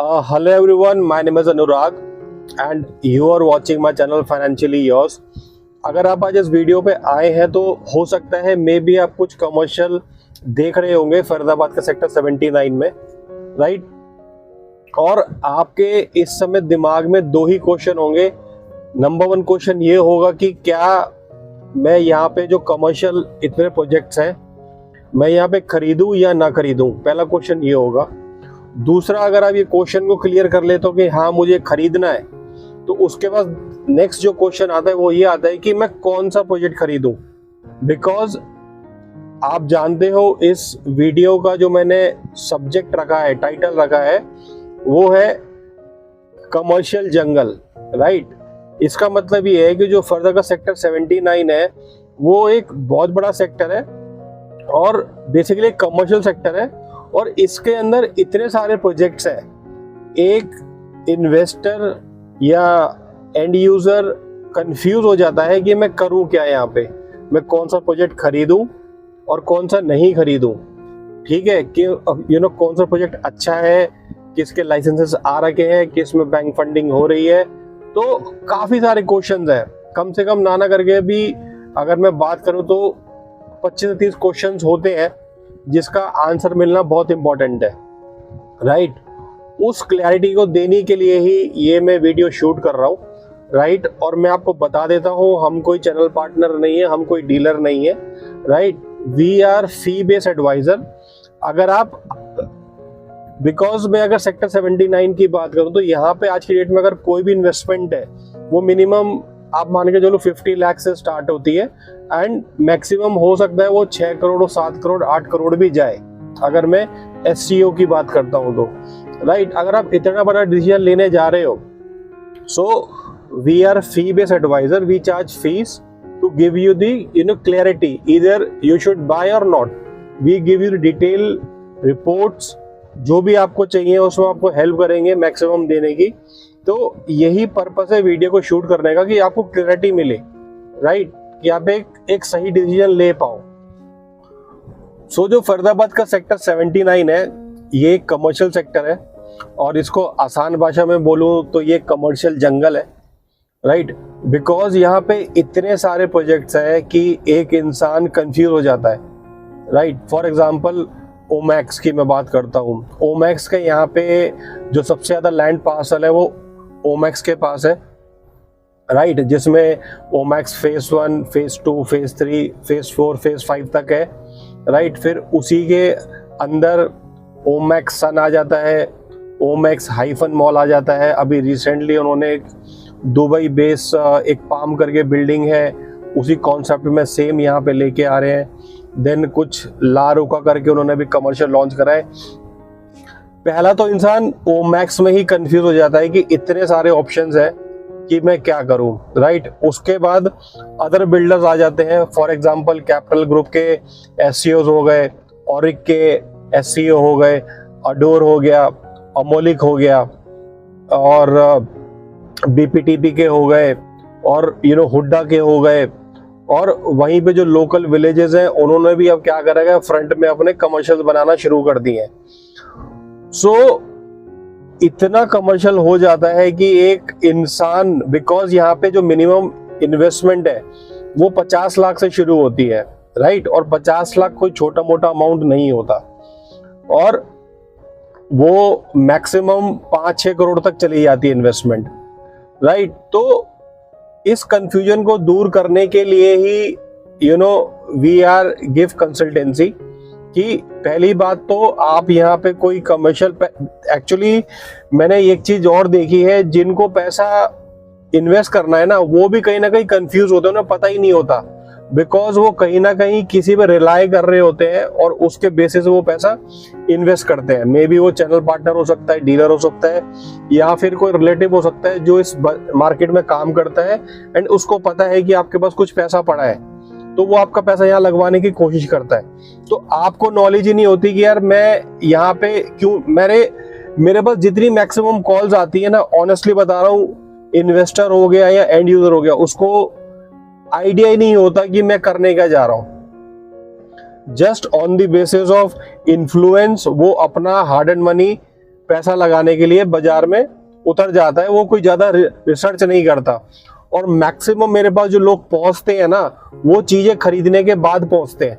Hello everyone, my name is Anurag and you are watching my channel Financially Yours। अगर आप आज इस video पे आए हैं तो हो सकता है मे बी आप कुछ कमर्शियल देख रहे होंगे फरीदाबाद का सेक्टर 79 में, राइट। और आपके इस समय दिमाग में दो ही क्वेश्चन होंगे। नंबर वन क्वेश्चन ये होगा कि क्या मैं यहाँ पे जो कमर्शियल इतने प्रोजेक्ट्स हैं मैं यहाँ पे खरीदूं या ना खरीदूं, पहला क्वेश्चन ये होगा। दूसरा, अगर आप ये क्वेश्चन को क्लियर कर लेते हो कि हाँ मुझे खरीदना है, तो उसके बाद नेक्स्ट जो क्वेश्चन आता है वो ये आता है कि मैं कौन सा प्रोजेक्ट खरीदूं। बिकॉज आप जानते हो इस वीडियो का जो मैंने सब्जेक्ट रखा है, टाइटल रखा है, वो है कमर्शियल जंगल, राइट। इसका मतलब ये है कि जो फर्दर का सेक्टर 79 है वो एक बहुत बड़ा सेक्टर है और बेसिकली एक कमर्शियल सेक्टर है और इसके अंदर इतने सारे प्रोजेक्ट्स हैं। एक इन्वेस्टर या एंड यूजर कंफ्यूज हो जाता है कि मैं करूं क्या, यहाँ पे मैं कौन सा प्रोजेक्ट खरीदूं और कौन सा नहीं खरीदूं, ठीक है। कि कौन सा प्रोजेक्ट अच्छा है, किसके लाइसेंसेस आ रखे हैं, किस में बैंक फंडिंग हो रही है। तो काफी सारे क्वेश्चंस हैं, कम से कम नाना करके भी अगर मैं बात करूं तो 25 से 30 क्वेश्चंस होते हैं जिसका आंसर मिलना बहुत इंपॉर्टेंट है, राइट। उस क्लैरिटी को देने के लिए ही ये मैं वीडियो शूट कर रहा हूँ, राइट। और मैं आपको बता देता हूँ, हम कोई चैनल पार्टनर नहीं है, हम कोई डीलर नहीं है, right. We are fee based advisor. अगर आप बिकॉज मैं अगर सेक्टर 79 की बात करूँ तो यहाँ पे आज की डेट में अगर कोई भी इन्वेस्टमेंट है वो मिनिमम आप मान के चलो 50 लाख से स्टार्ट होती है एंड मैक्सिमम हो सकता है वो 6 करोड़, 7 करोड़, 8 करोड़ भी जाए अगर मैं SCO की बात करता हूँ तो, राइट। अगर आप इतना बड़ा डिसीजन लेने जा रहे हो, so we are fee based adviser. We charge fees to give you the clarity, either you should buy और not. We give you detail reports, जो भी आपको चाहिए उसमें आपको हेल्प करेंगे मैक्सिमम देने की। तो यही पर्पस है वीडियो को शूट करने का कि आपको क्लैरिटी मिले, राइट, कि आप एक सही डिसीजन ले पाओ। सो जो फरीदाबाद का सेक्टर 79 है ये एक कमर्शियल सेक्टर है और इसको आसान भाषा में बोलूं तो ये कमर्शियल जंगल है, राइट। बिकॉज यहाँ पे इतने सारे प्रोजेक्ट्स हैं कि एक इंसान कंफ्यूज हो जाता है, राइट। फॉर एग्जाम्पल ओमैक्स की मैं बात करता हूँ। ओमैक्स के यहाँ पे जो सबसे ज्यादा लैंड पार्सल है वो ओमैक्स के पास है, राइट, जिसमें Omaxe phase 1, phase 2, phase 3, phase 4, phase 5 तक है, राइट। फिर उसी के अंदर ओमैक्स सन आ जाता है, ओमैक्स हाइफन मॉल आ जाता है। अभी रिसेंटली उन्होंने एक दुबई बेस एक पाम करके बिल्डिंग है, उसी कॉन्सेप्ट में सेम यहाँ पे लेके आ रहे हैं। देन कुछ ला रुका करके उन्होंने भी कमर्शियल लॉन्च करा है। पहला तो इंसान ओमैक्स में ही कंफ्यूज हो जाता है कि इतने सारे ऑप्शंस हैं कि मैं क्या करूं, राइट। उसके बाद अदर बिल्डर्स आ जाते हैं। फॉर एग्जांपल कैपिटल ग्रुप के SCOs हो गए, ऑरिक के SCO हो गए, अडोर हो गया, अमोलिक हो गया और BPTP के हो गए और हुड्डा के हो गए। और वहीं पे जो लोकल विलेजेस हैं उन्होंने भी अब क्या करेगा, फ्रंट में अपने कमर्शियल बनाना शुरू कर दिए हैं। सो इतना कमर्शियल हो जाता है कि एक इंसान, बिकॉज यहाँ पे जो मिनिमम इन्वेस्टमेंट है वो 50 लाख से शुरू होती है, राइट। और 50 लाख कोई छोटा मोटा अमाउंट नहीं होता और वो मैक्सिमम 5-6 करोड़ तक चली जाती है इन्वेस्टमेंट, राइट। तो इस कंफ्यूजन को दूर करने के लिए ही वी आर गिव कंसल्टेंसी कि पहली बात तो आप यहाँ पे कोई कमर्शियल, एक्चुअली मैंने एक चीज और देखी है, जिनको पैसा इन्वेस्ट करना है ना वो भी कहीं ना कहीं कंफ्यूज होते हैं, उन्हें पता ही नहीं होता। बिकॉज वो कहीं ना कहीं किसी पे रिलाई कर रहे होते हैं और उसके बेसिस वो पैसा इन्वेस्ट करते हैं। मे बी वो चैनल पार्टनर हो सकता है, डीलर हो सकता है या फिर कोई रिलेटिव हो सकता है जो इस मार्केट में काम करता है एंड उसको पता है कि आपके पास कुछ पैसा पड़ा है तो वो आपका पैसा यहाँ लगवाने की कोशिश करता है। तो आपको नॉलेज ही नहीं होती कि यार मैं यहाँ पे क्यों, मेरे पास जितनी मैक्सिमम कॉल्स आती है ना, ऑनेस्टली बता रहा हूँ, इन्वेस्टर हो गया या एंड यूजर हो गया, उसको आइडिया ही नहीं होता कि मैं करने क्या जा रहा हूं। Just on the basis of influence वो अपना हार्ड एंड मनी पैसा लगाने के लिए बाजार में उतर जाता है, वो कोई ज्यादा रिसर्च नहीं करता। और मैक्सिमम मेरे पास जो लोग पहुंचते हैं ना, वो चीजें खरीदने के बाद पहुंचते हैं,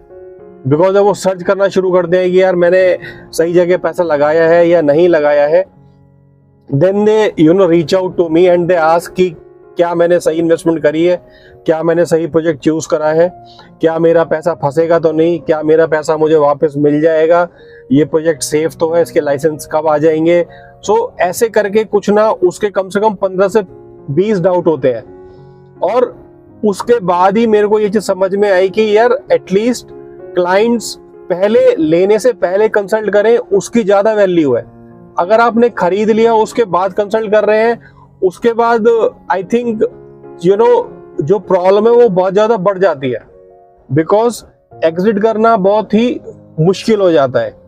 बिकॉज वो सर्च करना शुरू करते हैं कि यार मैंने सही जगह पैसा लगाया है या नहीं लगाया है। Then they reach out to me and they ask कि क्या मैंने सही इन्वेस्टमेंट करी है, क्या मैंने सही प्रोजेक्ट चूज करा है, क्या मेरा पैसा फंसेगा तो नहीं, क्या मेरा पैसा मुझे वापस मिल जाएगा, ये प्रोजेक्ट सेफ तो है, इसके लाइसेंस कब आ जाएंगे। सो ऐसे करके कुछ ना उसके कम से कम 15 से 20 डाउट होते हैं। और उसके बाद ही मेरे को ये चीज समझ में आई कि यार एटलीस्ट क्लाइंट्स पहले लेने से पहले कंसल्ट करें, उसकी ज्यादा वैल्यू है। अगर आपने खरीद लिया उसके बाद कंसल्ट कर रहे हैं, उसके बाद आई थिंक जो प्रॉब्लम है वो बहुत ज्यादा बढ़ जाती है, बिकॉज एग्जिट करना बहुत ही मुश्किल हो जाता है।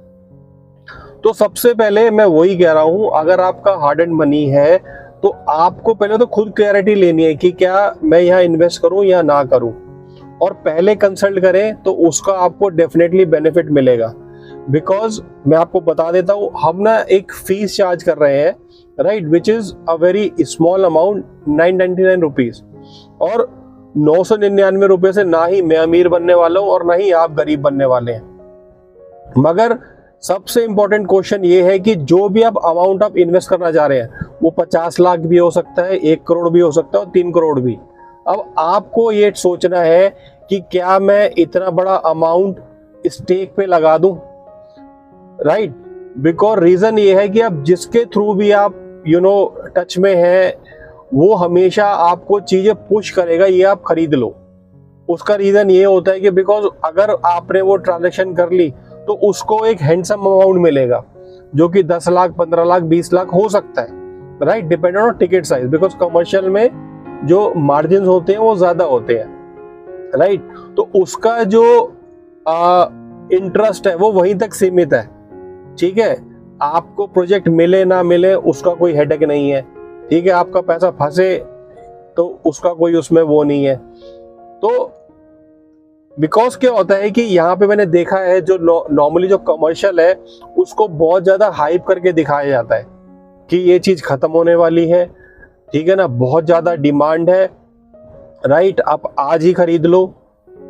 तो सबसे पहले मैं वही कह रहा हूं, अगर आपका हार्ड एंड मनी है तो आपको पहले तो खुद क्लैरिटी लेनी है कि क्या मैं यहाँ इन्वेस्ट करूं या ना करूं, और पहले कंसल्ट करें तो उसका आपको डेफिनेटली बेनिफिट मिलेगा। बिकॉज मैं आपको बता देता हूं, हम ना एक फीस चार्ज कर रहे हैं, right, which is a very small amount, 999 rupees. और 999 रुपए से ना ही मैं अमीर बनने वाला हूं और ना ही आप गरीब बनने वाले हैं। मगर सबसे इंपॉर्टेंट क्वेश्चन ये है कि जो भी आप अमाउंट आप इन्वेस्ट करना चाह रहे हैं, वो 50 लाख भी हो सकता है, 1 करोड़ भी हो सकता है और 3 करोड़ भी। अब आपको ये सोचना है कि क्या मैं इतना बड़ा अमाउंट स्टेक पे लगा दूं, राइट। बिकॉज रीजन ये है कि अब जिसके थ्रू भी आप टच में हैं, वो हमेशा आपको चीजें पुश करेगा ये आप खरीद लो। उसका रीजन ये होता है कि बिकॉज अगर आपने वो ट्रांजेक्शन कर ली तो उसको एक हैंडसम अमाउंट मिलेगा, जो कि 10 लाख, 15 लाख, 20 लाख हो सकता है, right, depend on ticket size. Because commercial में जो मार्जिन होते हैं वो ज्यादा होते हैं, राइट। तो उसका जो इंटरेस्ट है वो वहीं तक सीमित है, ठीक है। आपको प्रोजेक्ट मिले ना मिले उसका कोई हेडेक नहीं है, ठीक है। आपका पैसा फंसे तो उसका कोई उसमें वो नहीं है। तो बिकॉज क्या होता है कि यहाँ पे मैंने देखा है, जो नॉर्मली जो कमर्शियल है उसको बहुत ज्यादा हाइप करके दिखाया जाता है कि ये चीज खत्म होने वाली है, ठीक है ना, बहुत ज्यादा डिमांड है, राइट, आप आज ही खरीद लो,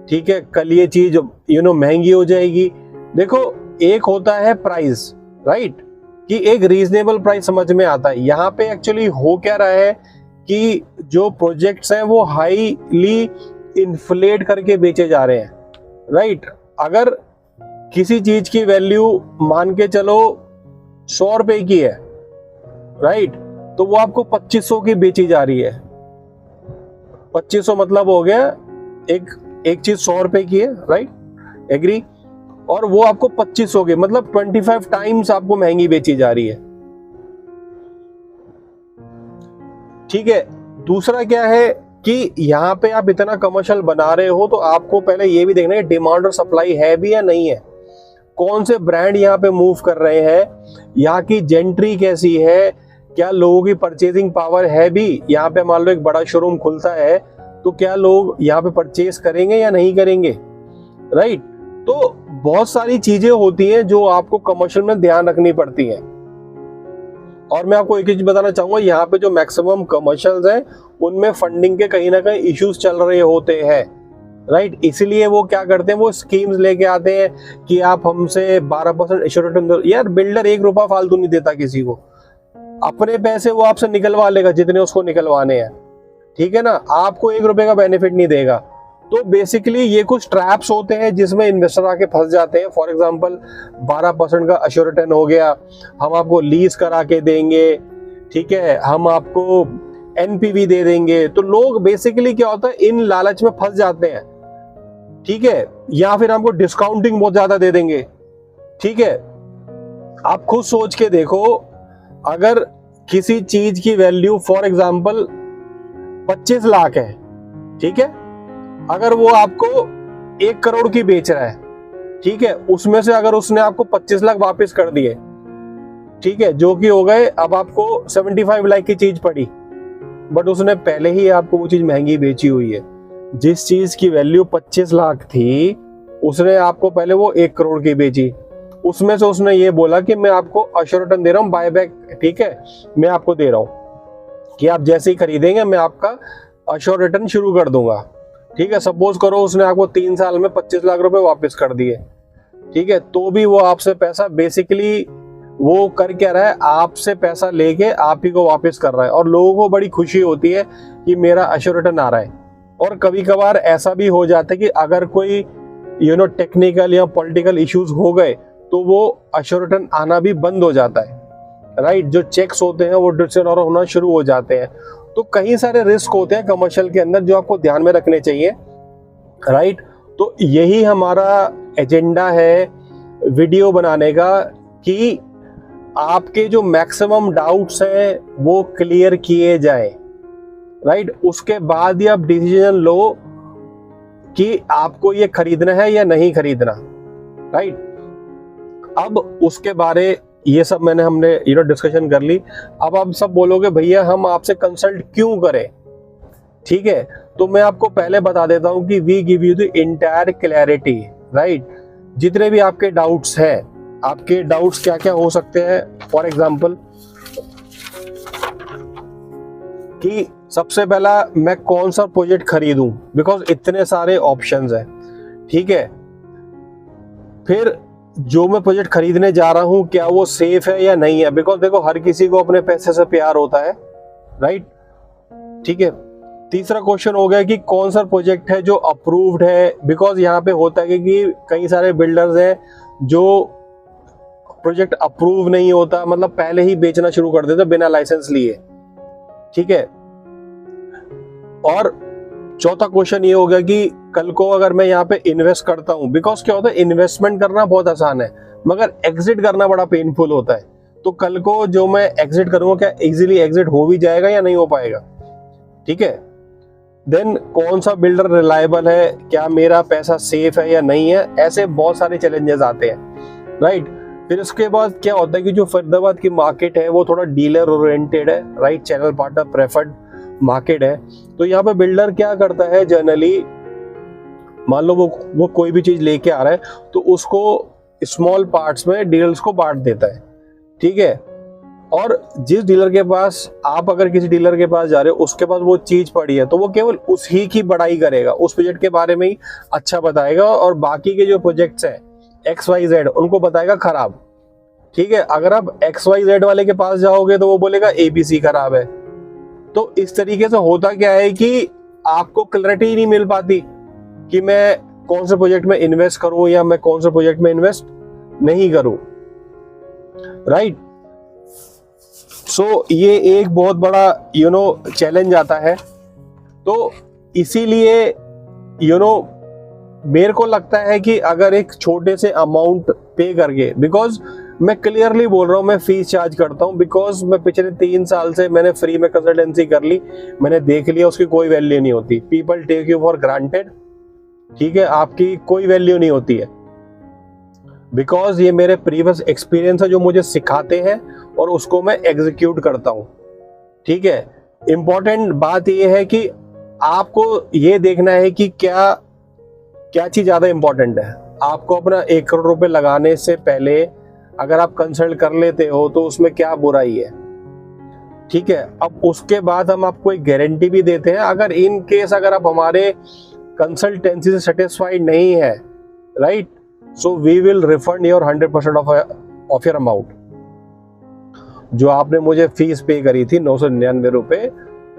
ठीक है, कल ये चीज महंगी हो जाएगी। देखो, एक होता है प्राइस, राइट, कि एक रीजनेबल प्राइस समझ में आता है। यहाँ पे एक्चुअली हो क्या रहा है कि जो प्रोजेक्ट्स हैं वो हाईली इन्फ्लेट करके बेचे जा रहे हैं, राइट। अगर किसी चीज की वैल्यू मान के चलो 100 रुपए की है, राइट, तो वो आपको 2500 की बेची जा रही है। 2500 मतलब हो गया एक चीज 100 रुपए की है, राइट, एग्री, और वो आपको 2500 की, मतलब 25 टाइम्स आपको महंगी बेची जा रही है, ठीक है। दूसरा क्या है कि यहाँ पे आप इतना कमर्शियल बना रहे हो तो आपको पहले ये भी देखना है डिमांड और सप्लाई है भी या नहीं है, कौन से ब्रांड यहाँ पे मूव कर रहे हैं, यहाँ की जेंट्री कैसी है, क्या लोगों की परचेजिंग पावर है भी। यहाँ पे मान लो एक बड़ा शोरूम खुलता है तो क्या लोग यहाँ पे परचेज करेंगे या नहीं करेंगे, राइट। तो बहुत सारी चीजें होती हैं जो आपको कमर्शियल में ध्यान रखनी पड़ती हैं। और मैं आपको एक चीज बताना चाहूंगा, यहाँ पे जो मैक्सिमम कमर्शियल्स हैं उनमें फंडिंग के कहीं ना कहीं इश्यूज चल रहे होते हैं, राइट। इसलिए वो क्या करते हैं, वो स्कीम्स लेके आते हैं कि आप हमसे 12% एश्योरेंस दो। यार बिल्डर 1 रुपया फालतू नहीं देता किसी को, अपने पैसे वो आपसे निकलवा लेगा जितने उसको निकलवाने हैं, ठीक है ना, आपको 1 रुपए का बेनिफिट नहीं देगा। तो बेसिकली ये कुछ ट्रैप्स होते हैं जिसमें इन्वेस्टर आके फंस जाते हैं। फॉर एग्जांपल 12% का एश्योर रिटर्न हो गया, हम आपको लीज करा के देंगे, ठीक है, हम आपको एनपीवी दे देंगे। तो लोग बेसिकली क्या होता है, इन लालच में फंस जाते हैं, ठीक है, या फिर हमको डिस्काउंटिंग बहुत ज्यादा दे देंगे, ठीक है। आप खुद सोच के देखो, अगर किसी चीज की वैल्यू फॉर एग्जांपल 25 लाख है, ठीक है, अगर वो आपको 1 करोड़ की बेच रहा है, ठीक है, उसमें से अगर उसने आपको 25 लाख वापस कर दिए, ठीक है, जो कि हो गए, अब आपको 75 लाख की चीज पड़ी, बट उसने पहले ही आपको वो चीज महंगी बेची हुई है। जिस चीज की वैल्यू 25 लाख थी उसने आपको पहले वो 1 करोड़ की बेची। उसमें से उसने ये बोला कि मैं आपको अश्योर रिटर्न दे रहा हूँ बायबैक, ठीक है, मैं आपको दे रहा हूँ कि आप जैसे ही खरीदेंगे मैं आपका अश्योर रिटर्न शुरू कर दूंगा, ठीक है। सपोज करो उसने आपको 3 साल में 25 लाख रुपए वापस कर दिए, ठीक है, तो भी वो आपसे पैसा बेसिकली वो कर क्या रहा है, आपसे पैसा लेके आप ही को वापस कर रहा है, और लोगों को बड़ी खुशी होती है कि मेरा अश्योर रिटर्न आ रहा है। और कभी कभार ऐसा भी हो जाता है कि अगर कोई टेक्निकल या पॉलिटिकल इश्यूज हो गए तो वो अश्योर रिटर्न आना भी बंद हो जाता है, राइट। जो चेक्स होते हैं वो डिसऑनर होना शुरू हो जाते हैं। तो कई सारे रिस्क होते हैं कमर्शियल के अंदर जो आपको ध्यान में रखने चाहिए, राइट। तो यही हमारा एजेंडा है वीडियो बनाने का कि आपके जो मैक्सिमम डाउट्स हैं वो क्लियर किए जाएं, राइट। उसके बाद ही आप डिसीजन लो कि आपको ये खरीदना है या नहीं खरीदना, राइट। अब उसके बारे ये सब हमने डिस्कशन कर ली। अब आप सब बोलोगे भैया हम आपसे कंसल्ट क्यों करें, ठीक है। तो मैं आपको पहले बता देता हूं कि we give you the entire clarity, right. जितने भी आपके डाउट्स हैं, आपके डाउट्स क्या क्या हो सकते हैं, फॉर एग्जाम्पल कि सबसे पहला मैं कौन सा प्रोजेक्ट खरीदूं, बिकॉज इतने सारे ऑप्शंस हैं, ठीक है। फिर जो मैं प्रोजेक्ट खरीदने जा रहा हूं क्या वो सेफ है या नहीं है, बिकॉज देखो हर किसी को अपने पैसे से प्यार होता है, राइट, ठीक है। तीसरा क्वेश्चन हो गया कि कौन सा प्रोजेक्ट है जो अप्रूव्ड है, बिकॉज यहाँ पे होता है कि कई सारे बिल्डर्स हैं जो प्रोजेक्ट अप्रूव नहीं होता, मतलब पहले ही बेचना शुरू कर देते बिना लाइसेंस लिए, ठीक है। और चौथा क्वेश्चन ये हो गया कि कल को अगर मैं यहाँ पे इन्वेस्ट करता हूँ, बिकॉज क्या होता है इन्वेस्टमेंट करना बहुत आसान है मगर एग्जिट करना बड़ा पेनफुल होता है, तो कल को जो मैं एग्जिट करूंगा क्या इजीली एग्जिट हो भी जाएगा या नहीं हो पाएगा, ठीक है। देन कौन सा बिल्डर रिलायबल है, क्या मेरा पैसा सेफ है या नहीं है, ऐसे बहुत सारे चैलेंजेस आते हैं, राइट। फिर उसके बाद क्या होता है कि जो फरीदाबाद की मार्केट है वो थोड़ा डीलर ओरिएंटेड है, right, channel partner preferred market है। तो यहाँ पे बिल्डर क्या करता है जनरली, मान लो वो कोई भी चीज लेके आ रहा है तो उसको स्मॉल पार्ट्स में डीलर्स को बांट देता है, ठीक है। और जिस डीलर के पास आप अगर किसी डीलर के पास जा रहे हो उसके पास वो चीज पड़ी है तो वो केवल उसी की बड़ाई करेगा, उस प्रोजेक्ट के बारे में ही अच्छा बताएगा, और बाकी के जो प्रोजेक्ट्स हैं XYZ उनको बताएगा खराब, ठीक है। अगर आप XYZ वाले के पास जाओगे तो वो बोलेगा ABC खराब है। तो इस तरीके से होता क्या है कि आपको क्लैरिटी ही नहीं मिल पाती कि मैं कौन से प्रोजेक्ट में इन्वेस्ट करूं या मैं कौन से प्रोजेक्ट में इन्वेस्ट नहीं करूं, राइट। सो ये एक बहुत बड़ा चैलेंज आता है। तो इसीलिए मेरे को लगता है कि अगर एक छोटे से अमाउंट पे करके, बिकॉज मैं क्लियरली बोल रहा हूँ मैं फीस चार्ज करता हूँ, बिकॉज मैं पिछले 3 साल से मैंने फ्री में कंसल्टेंसी कर ली, मैंने देख लिया उसकी कोई वैल्यू नहीं होती। People take you for granted, ठीक है, आपकी कोई वैल्यू नहीं होती है, बिकॉज ये मेरे प्रीवियस एक्सपीरियंस है जो मुझे सिखाते हैं और उसको मैं एग्जीक्यूट करता हूँ, ठीक है। इंपॉर्टेंट बात ये है कि आपको ये देखना है कि क्या चीज ज्यादा इंपॉर्टेंट है। आपको अपना 1 करोड़ रुपए लगाने से पहले अगर आप कंसल्ट कर लेते हो तो उसमें क्या बुराई है, ठीक है। अब उसके बाद हम आपको एक गारंटी भी देते हैं, अगर इन केस अगर आप हमारे कंसल्टेंसी से सेटिस्फाइड नहीं है, right, so we will refund your 100% of your amount. जो आपने मुझे फीस पे करी थी 999 रुपए,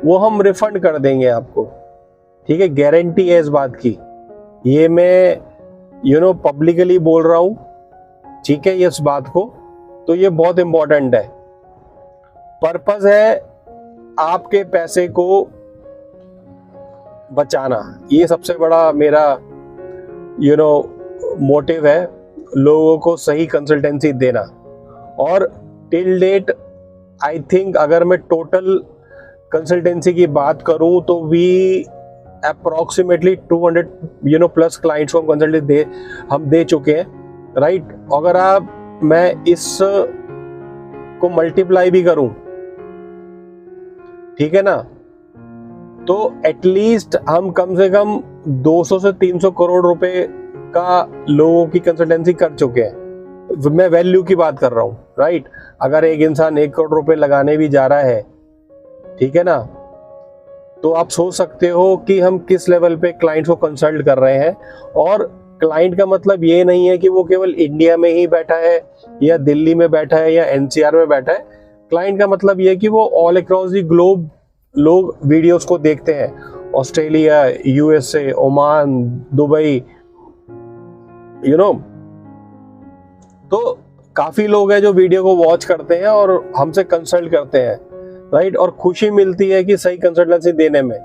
वो हम रिफंड कर देंगे आपको, ठीक है। गारंटी है इस बात की, ये मैं पब्लिकली बोल रहा हूं, ठीक है, इस बात को। तो ये बहुत इंपॉर्टेंट है। पर्पस है आपके पैसे को बचाना, ये सबसे बड़ा मेरा मोटिव है, लोगों को सही कंसल्टेंसी देना। और टिल डेट आई थिंक अगर मैं टोटल कंसल्टेंसी की बात करूं तो वी अप्रोक्सीमेटली 200 प्लस क्लाइंट्स को हम दे चुके हैं, राइट। अगर मैं इस को मल्टीप्लाई भी करूं, ठीक है ना, तो एटलीस्ट हम कम से कम 200 से 300 करोड़ रुपए का लोगों की कंसल्टेंसी कर चुके हैं, मैं वैल्यू की बात कर रहा हूँ, राइट। अगर एक इंसान 1 करोड़ रुपए लगाने भी जा रहा है, ठीक है ना, तो आप सोच सकते हो कि हम किस लेवल पे क्लाइंट को कंसल्ट कर रहे हैं। और क्लाइंट का मतलब ये नहीं है कि वो केवल इंडिया में ही बैठा है या दिल्ली में बैठा है या एनसीआर में बैठा है। क्लाइंट का मतलब ये है कि वो ऑल अक्रॉस द ग्लोब लोग वीडियोस को देखते हैं, Australia, USA, Oman, Dubai, you know. तो काफी लोग हैं जो वीडियो को वॉच करते हैं और हमसे कंसल्ट करते हैं, राइट। और खुशी मिलती है कि सही कंसल्टेंसी देने में,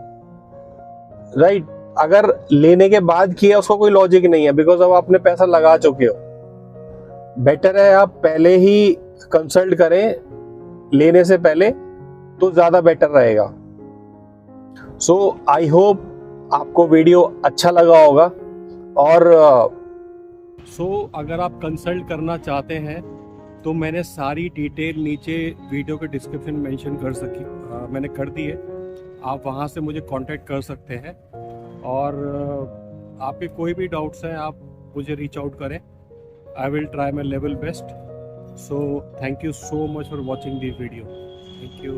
राइट। अगर लेने के बाद किया उसका कोई लॉजिक नहीं है, बिकॉज अब आपने पैसा लगा चुके हो। बेटर है आप पहले ही कंसल्ट करें लेने से पहले, तो ज्यादा बेटर रहेगा। सो आई होप आपको वीडियो अच्छा लगा होगा। और अगर आप कंसल्ट करना चाहते हैं तो मैंने सारी डिटेल नीचे वीडियो के डिस्क्रिप्शन में मेंशन मैंने कर दी है। आप वहां से मुझे कांटेक्ट कर सकते हैं, और आपके कोई भी डाउट्स हैं आप मुझे रीच आउट करें। I will try my level best. So thank you so much for watching this video. Thank you.